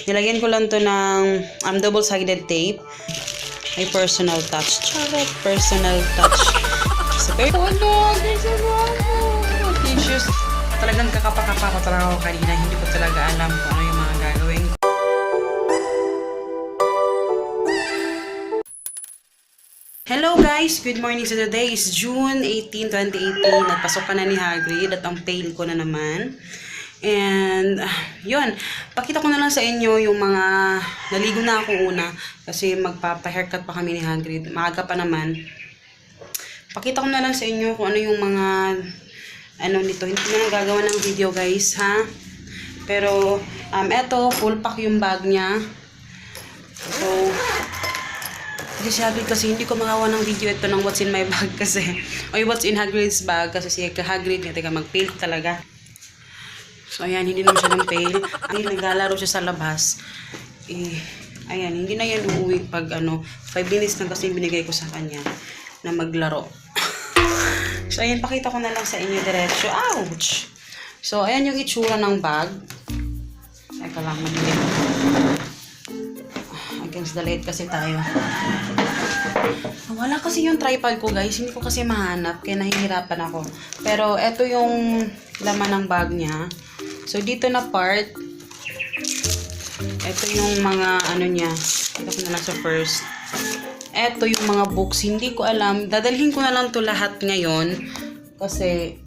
Nilagyan ko lang to ng double-sided tape. Ay, personal touch. Charot, personal touch. So, tissues. Talagang kakapa-kapa ko talaga ako kanina. Hindi ko talaga alam kung ano yung mga gagawin ko. Hello guys! Good morning. So today is June 18, 2018. Nagpasok ka na ni Hagrid at ang pail ko na naman. And, yun. Pakita ko na lang sa inyo yung mga naligo na ako una kasi magpapa-haircut pa kami ni Hagrid. Maaga pa naman. Pakita ko na lang sa inyo kung ano yung mga nito. Hindi na lang gagawa ng video guys, ha? Pero, eto, full pack yung bag niya. So, kasi si Hagrid kasi hindi ko magawa ng video ito ng what's in my bag kasi o what's in Hagrid's bag kasi si Hagrid nga mag-fail talaga. So ayan, hindi naman siya ng fail. Ay, naglalaro siya sa labas. Ayan, hindi na yan uuwi pag 5 minutes na kasi binigay ko sa kanya na maglaro. So ayan, pakita ko na lang sa inyo diretso. Ouch! So ayan yung itsura ng bag. Teka lang, madilim. Against the light kasi tayo. Wala kasi yung tripod ko guys. Hindi ko kasi mahanap. Kaya nahihirapan ako. Pero eto yung laman ng bag niya. So dito na part. Eto yung mga niya. Ito ko na lang sa first. Eto yung mga books. Hindi ko alam. Dadalhin ko na lang to lahat ngayon. Kasi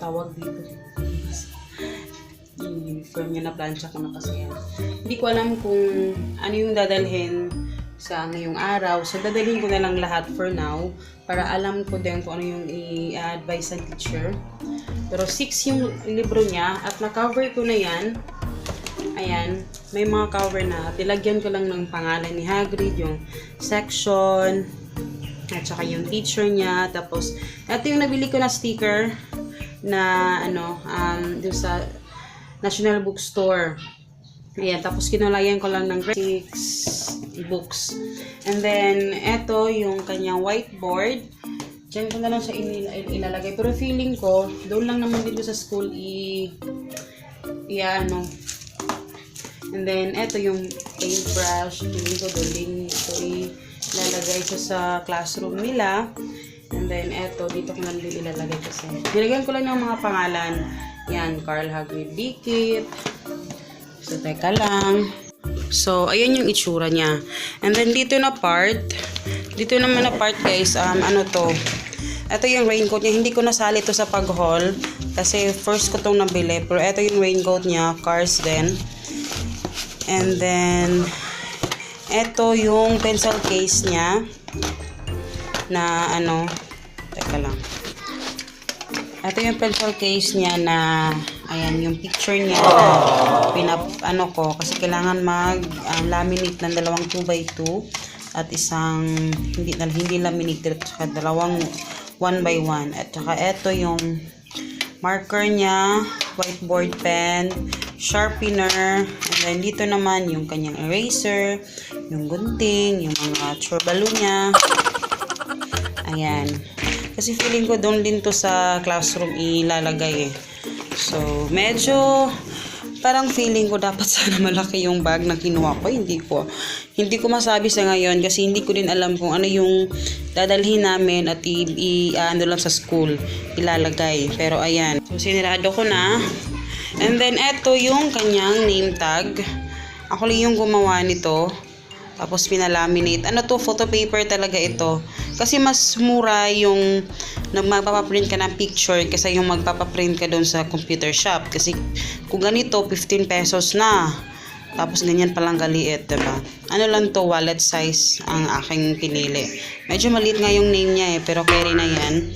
tawag dito. Uniform niya na plancha ko na kasi yan. Hindi ko alam kung ano yung dadalhin sa ngayong araw. So, dadalhin ko na lang lahat for now para alam ko din kung ano yung i-advise ng teacher. Pero 6 yung libro niya at na-cover ko na yan. Ayan. May mga cover na. Nilagyan ko lang ng pangalan ni Hagrid, yung section, at saka yung teacher niya. Tapos, ito yung nabili ko na sticker na dun sa National Bookstore. Ayan, tapos kinulayan ko lang ng 6 books. And then, eto yung kanyang whiteboard. Diyan ko na lang siya ilalagay. Pero feeling ko, doon lang naman dito sa school And then, eto yung paintbrush. Feeling ko doon din ito ilalagay siya sa classroom nila. And then, eto, dito ko na din ilalagay kasi. Nilagyan ko lang yung mga pangalan. Yan, Carl Hagrid Dikit. So, teka lang. So, ayan yung itsura niya. And then, dito na part. Dito naman na part, guys. To? Ito yung raincoat niya. Hindi ko nasali ito sa pag-haul. Kasi, first ko itong nabili. Pero, ito yung raincoat niya. Cars din. And then, ito yung pencil case niya. Na, teka lang. Ito yung pencil case niya na, ayan, yung picture niya ko, kasi kailangan laminate ng dalawang 2x2 at isang hindi laminated, at saka dalawang 1x1. At saka ito yung marker niya, whiteboard pen, sharpener, and then dito naman yung kanyang eraser, yung gunting, yung mga turbalo niya. Ayan. Kasi feeling ko doon din to sa classroom ilalagay eh. So, medyo parang feeling ko dapat sana malaki yung bag na kinuha ko. Hindi ko masabi sa ngayon kasi hindi ko din alam kung ano yung dadalhin namin at lang sa school ilalagay. Pero ayan. So, sinirado ko na. And then, eto yung kanyang name tag. Ako lang yung gumawa nito. Tapos pinalaminate. Photo paper talaga ito. Kasi mas mura yung magpapaprint ka ng picture kasi yung magpapaprint ka doon sa computer shop. Kasi kung ganito, 15 pesos na. Tapos ganyan palang galiit, diba? Lang to, wallet size ang aking pinili. Medyo maliit nga yung name niya pero carry na yan.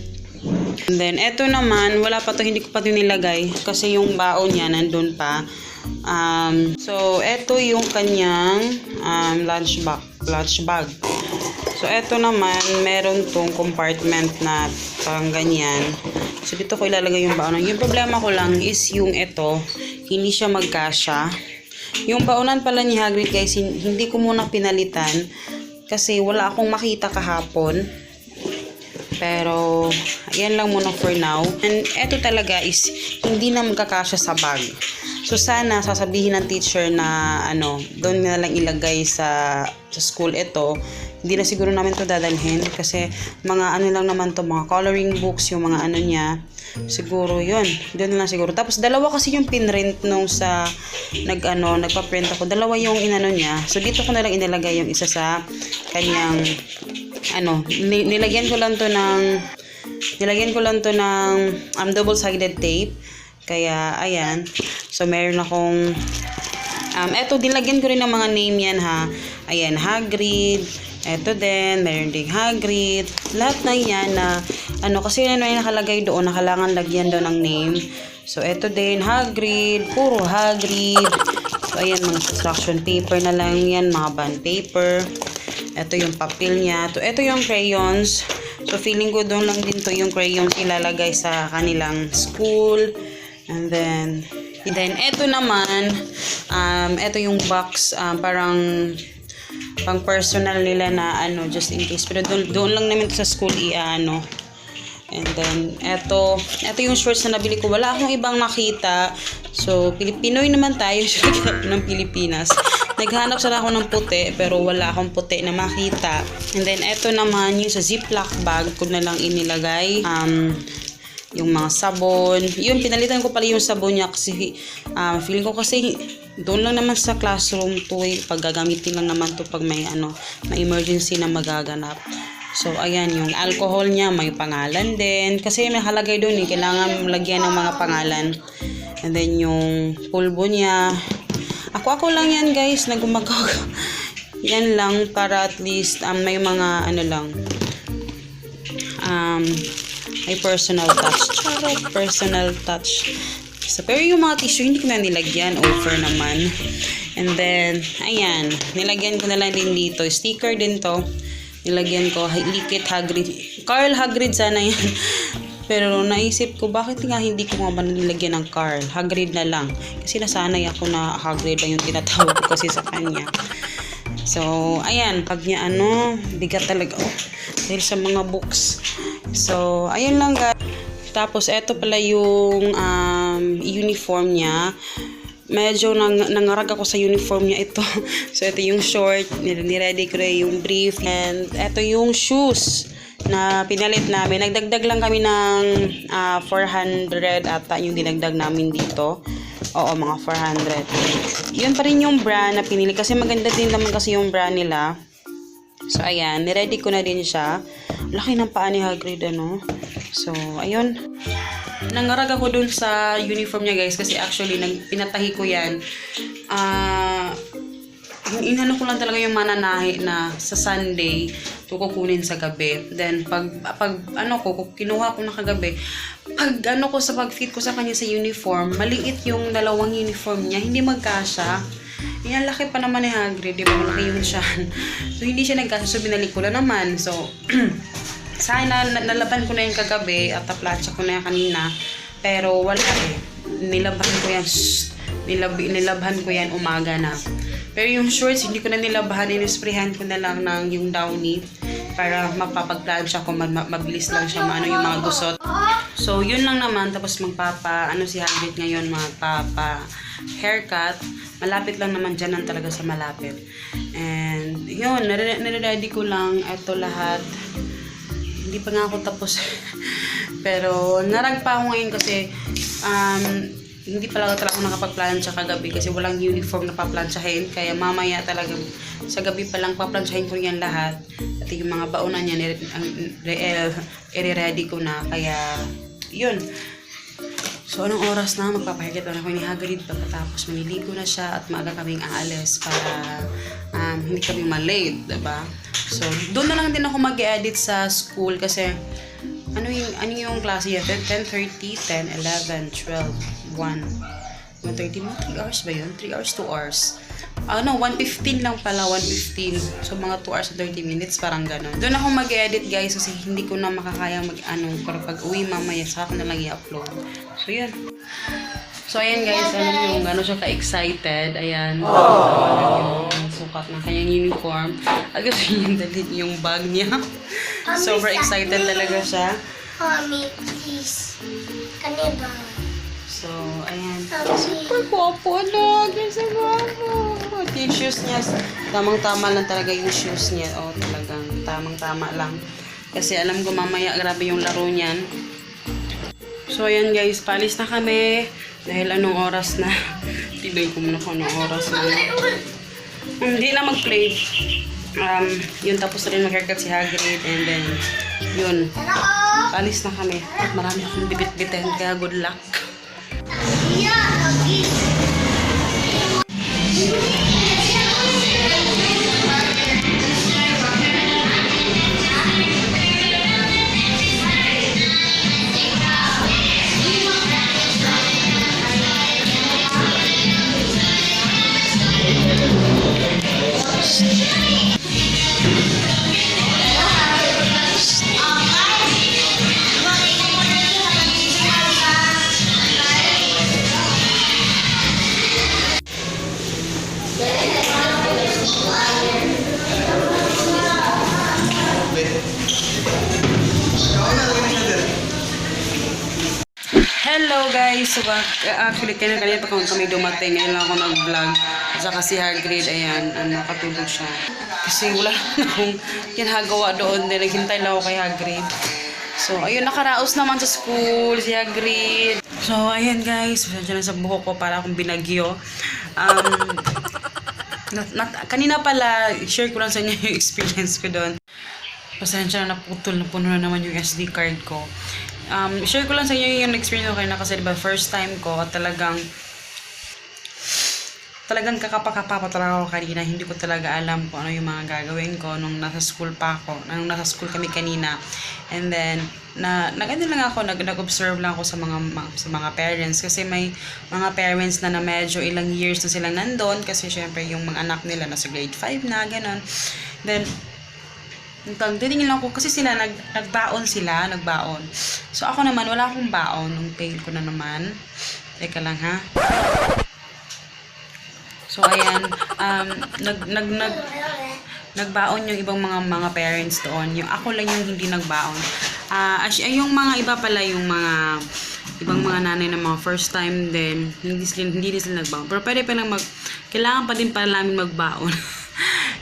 And then, eto naman, wala pa to, hindi ko pa ito nilagay. Kasi yung baon niya nandun pa. So, eto yung kanyang lunch bag. So, eto naman, meron tong compartment na parang ganyan. So, dito ko ilalagay yung baonan. Yung problema ko lang is yung eto, hindi siya magkasya. Yung baonan pala ni Hagrid guys, hindi ko muna pinalitan kasi wala akong makita kahapon. Pero, ayan lang muna for now. And eto talaga is hindi na magkakasya sa bag. So sana sasabihin ng teacher na doon na lang ilagay sa school ito. Hindi na siguro namin to dadalhin kasi mga lang naman to, mga coloring books, yung mga niya. Siguro yun, doon lang siguro. Tapos dalawa kasi yung pinrint nung sa nagpa-print ako. Dalawa yung niya. So dito ko na lang inilagay yung isa sa kanyang nilagyan ko lang to ng double-sided tape. Kaya ayan. So meron akong eto dinlagyan ko rin ng mga name yan ha. Ayan, Hagrid. Eto din, meron ding Hagrid. Lahat na yan na kasi may nakalagay doon, nakalangan lagyan doon ng name. So eto din, Hagrid, puro Hagrid. So ayan, mga construction paper na lang yan, mga bond paper. Eto yung papel niya. Eto yung crayons. So feeling ko doon lang din to yung crayons ilalagay sa kanilang school. And then eto naman, eto yung box, parang pang personal nila na just in case. Pero doon lang namin to sa school And then eto yung shorts na nabili ko. Wala akong ibang nakita. So Pinoy naman tayo ng Pilipinas. Naghanap sana ako ng puti pero wala akong puti na makita. And then eto naman yung sa ziplock bag ko na lang inilagay. Yung mga sabon. Yun, pinalitan ko pala yung sabon niya kasi feeling ko kasi doon lang naman sa classroom to pag gagamitin lang naman to pag may may emergency na magaganap. So ayan, yung alcohol niya may pangalan din kasi may halagay doon kailangan lagyan ng mga pangalan. And then yung pulbo niya, ako lang yan guys na gumagawa. Yan lang para at least may mga may personal touch. Charot, personal touch. So, pero yung mga tissue, hindi ko na nilagyan. Offer naman. And then, ayan. Nilagyan ko na lang din dito. Sticker din to. Nilagyan ko. Likit Hagrid. Carl Hagrid sana yan. Pero naisip ko, bakit nga hindi ko nga ba nilagyan ng Carl? Hagrid na lang. Kasi nasanay ako na Hagrid lang yung tinatawag ko kasi sa kanya. So, ayan. Pag niya bigat talaga. Dahil sa mga books. So, ayun lang guys. Tapos, eto pala yung uniform niya. Medyo nangarag ako sa uniform niya ito. So, ito yung short. Niready ko rin yung brief. And eto yung shoes na pinalit namin. Nagdagdag lang kami ng 400 ata yung dinagdag namin dito. Oo, mga 400. Yun pa rin yung brand na pinili. Kasi maganda din naman kasi yung brand nila. So, ayan. Niready ko na din siya. Laki ng paa ni Hagrid, So, ayun. Nangarag ako dun sa uniform niya, guys. Kasi actually, pinatahi ko yan. Inano ko lang talaga yung mananahi na sa Sunday, kukunin sa gabi. Then, pag kinuha ko na kagabi, sa pag-fit ko sa kanya sa uniform, maliit yung dalawang uniform niya. Hindi magkasya. Yan, laki pa naman ni Hagrid, di ba? Malaki yung siyan. So, hindi siya nagkasya. So, binalik ko na naman. So, sana nalaban ko na yung kagabi at na-plancha ko na yung kanina. Pero, wala Nilabhan ko yan. Nilabhan ko yan umaga na. Pero yung shorts, hindi ko na nilabahan. Inisprayhan ko na lang ng yung downy para mapapag-plancha ko. Mabilis lang siya yung mga gusot. So, yun lang naman. Tapos si Hagrid ngayon, haircut. Malapit lang naman dyan talaga sa malapit. And, yun, nare-ready ko lang ito lahat. Hindi pa nga ako tapos. Pero, narag pa ako ngayon kasi, hindi pala ako nakapag-plancha kagabi kasi walang uniform na pa-planchahin. Kaya mamaya talaga, sa gabi pa lang pa-planchahin ko yan lahat. At yung mga baonan niya, i-ready ko na. Kaya, yun. So, anong oras na? Magpapahigit na ako ni Hagrid pagkatapos maniligo na siya at maaga kaming aalis para hindi kami malate, diba? So, doon na lang din ako mag-edit sa school kasi ano yung klase niya? 10:30, 10, 11, 12, 1. 1:30 mo? 3 hours ba yun? 3 hours, 2 hours. 1:15 lang pala, 1:15. So, mga 2 hours and 30 minutes, parang gano'n. Doon ako mag-edit, guys, kasi hindi ko na makakaya pag uwi mamaya, saka ko na lang i-upload. So, yun. So, ayan, guys, yung gano'n siya ka-excited. Ayan. Yung sukat ng kanyang uniform. At gusto niya dalhin yung bag niya. Super excited talaga siya. Mommy, please. Kanina. So, ayan. Super popo, no? Kasi guwapo. Yung shoes niya, tamang-tama lang talaga yung shoes niya. Oh, talagang tamang-tama lang. Kasi alam ko mamaya, grabe yung laro niyan. So, ayan guys, palis na kami. Dahil anong oras na? Tibay ko muna kung anong oras na. Hindi na mag-play. Yun, tapos na rin mag-haircut si Hagrid. And then, yun. Palis na kami. At marami akong bibit-bitin. Kaya good luck. Hello guys! So, actually, kanina pa kami dumating. Ngayon lang ako nag-vlog. Saka si Hagrid, ayan, nakatulog siya. Kasi wala na akong ginagawa doon. Naghintay lang ako kay Hagrid. So, ayun, nakaraos naman sa school si Hagrid. So, ayan guys. Pasensya na sa buhok ko para akong binagyo. Kanina pala, share ko lang sa inyo yung experience ko doon. Pasensya na naputol, napuno na naman yung SD card ko. Share ko lang sa inyo yung experience ko kanina kasi diba first time ko at talagang kakapa talaga ako kanina. Hindi ko talaga alam kung ano yung mga gagawin ko nung nasa school pa ako. Nung nasa school kami kanina. And then, nag-ano lang ako, nag-observe lang ako sa mga parents. Kasi may mga parents na medyo ilang years na silang nandun. Kasi syempre yung mga anak nila nasa grade 5 na, gano'n. Then, titingin lang ko kasi sila nagbaon. So ako naman wala akong baon nung fail ko na naman. Teka lang ha. So ayan, nagbaon yung ibang mga parents doon. Yung ako lang yung hindi nagbaon. Yung mga iba pala yung mga ibang mga nanay na mga first time din, hindi sila nagbaon. Pero pwede pa lang kailangan pa din pala namin magbaon.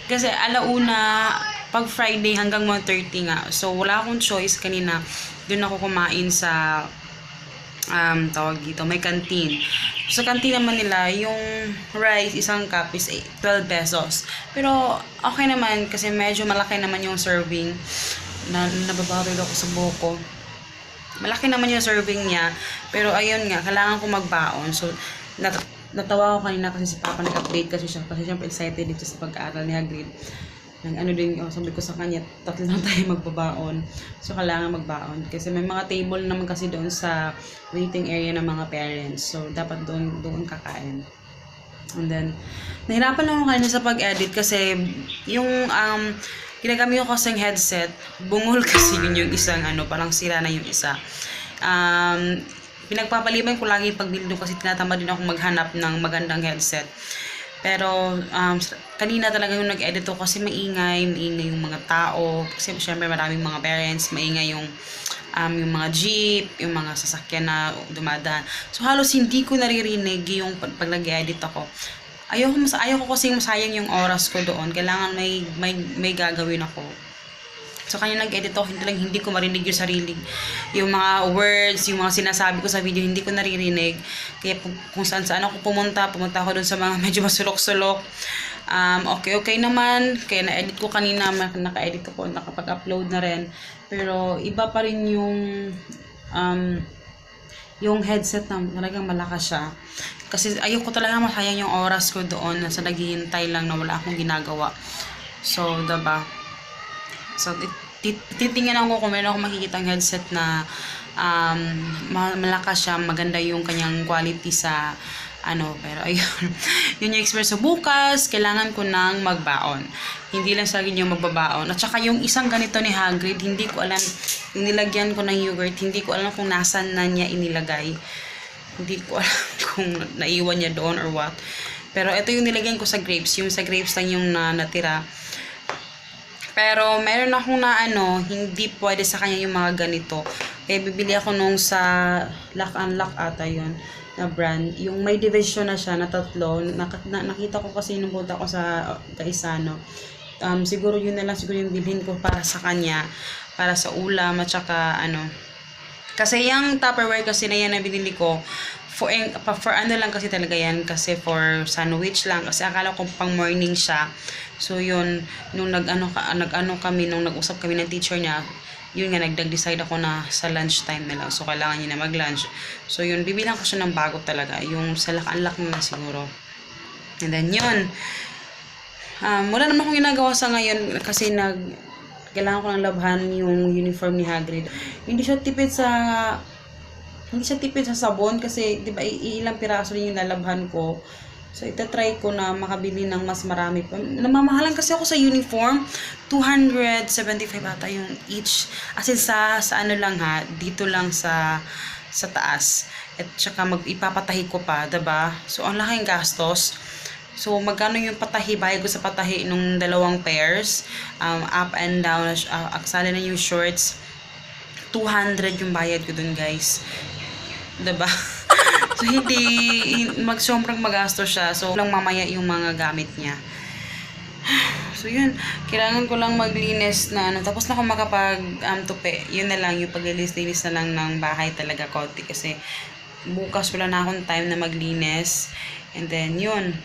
Kasi alauna pag Friday hanggang 1:30 nga. So, wala akong choice. Kanina, doon ako kumain sa, tawag dito, may canteen. Sa canteen naman nila, yung rice, isang cup is 12 pesos. Pero, okay naman, kasi medyo malaki naman yung serving. Nababaril ako sa buko. Malaki naman yung serving niya. Pero, ayun nga, kailangan ko magbaon. So, natawa ko kanina kasi si Papa nag-update kasi siya. Kasi siyempre excited dito sa pag-aaral ni Hagrid. Sabi ko sa kanya, 3 lang tayo magbabaon. So, kailangan magbaon. Kasi may mga table naman kasi doon sa waiting area ng mga parents. So, dapat doon kakain. And then, nahirapan lang ako kanina sa pag-edit kasi yung ginagamit ko kasing headset, bungol kasi yun yung isang parang sira na yung isa. Pinagpapaliban ko lagi yung pagbili kasi tinatamad din ako maghanap ng magandang headset. Pero, kanina talaga yung nag-edit ko kasi maingay yung mga tao. Kasi syempre maraming mga parents, maingay yung mga jeep, yung mga sasakyan na dumadaan. So, halos hindi ko naririnig yung pag nag-edit ako. Ayoko kasi masayang yung oras ko doon. Kailangan may gagawin ako. So, kanya nag-edit ako, hindi ko marinig yung sarili. Yung mga words, yung mga sinasabi ko sa video, hindi ko naririnig. Kaya kung saan ako pumunta ako dun sa mga medyo masulok-sulok. Okay naman. Kaya na-edit ko kanina, naka-edit ko, nakapag-upload na rin. Pero, iba pa rin yung headset na talagang malakas siya. Kasi ayoko talaga masayang yung oras ko doon na sa naghihintay lang na wala akong ginagawa. So, diba? So, titingnan ako kung meron akong makikitang headset na malakas siya, maganda yung kanyang quality sa pero ayun, yun yung experience. So, bukas, kailangan ko nang magbaon. Hindi lang sa akin yung magbabaon. At saka yung isang ganito ni Hagrid, hindi ko alam, yung nilagyan ko ng yogurt, hindi ko alam kung nasan na niya inilagay. Hindi ko alam kung naiwan niya doon or what. Pero ito yung nilagyan ko sa grapes. Yung sa grapes lang yung natira. Pero meron akong hindi pwede sa kanya yung mga ganito. Kaya bibili ako nung sa Lock and Lock ata yun. na brand. Yung may division na siya na tatlo. Nakita ko kasi nung punta ko sa Gaisano. Siguro yun na lang siguro yung bilhin ko para sa kanya. Para sa ulam at saka ano. Kasi yung Tupperware kasi na yan na binili ko, for ano lang kasi talaga yan, kasi for sandwich lang, kasi akala ko pang morning siya. So yun, nung nag-ano kami, nung nag-usap kami ng teacher niya, yun nga, nagdag-decide ako na sa lunch time na lang. So kailangan niya na mag-lunch. So yun, bibilang ko siya ng bago talaga, yung sa lakan-lak na siguro. And then yun, wala naman akong ginagawa sa ngayon kasi kailangan ko ng labhan yung uniform ni Hagrid. Hindi siya tipid sa sabon kasi 'di ba ilang piraso rin yung lalabhan ko. So itatry ko na makabili ng mas marami pa. Namamahalan kasi ako sa uniform. 275 ata yung each. As in sa ano lang ha, dito lang sa taas. At saka ipapatahi ko pa, 'di ba? So ang laking gastos. So, magkano yung patahi? Bayad ko sa patahi nung 2 pairs. Up and down. Aksala na yung shorts. 200 yung bayad ko dun, guys. Diba? So, hindi sobrang magastos siya. So, lang mamaya yung mga gamit niya. So, yun. Kailangan ko lang maglinis na ano. Tapos na ako tupi. Yun na lang. Yung paglilis-linis na lang ng bahay talaga konti. Kasi, bukas wala na akong time na maglinis. And then, yun.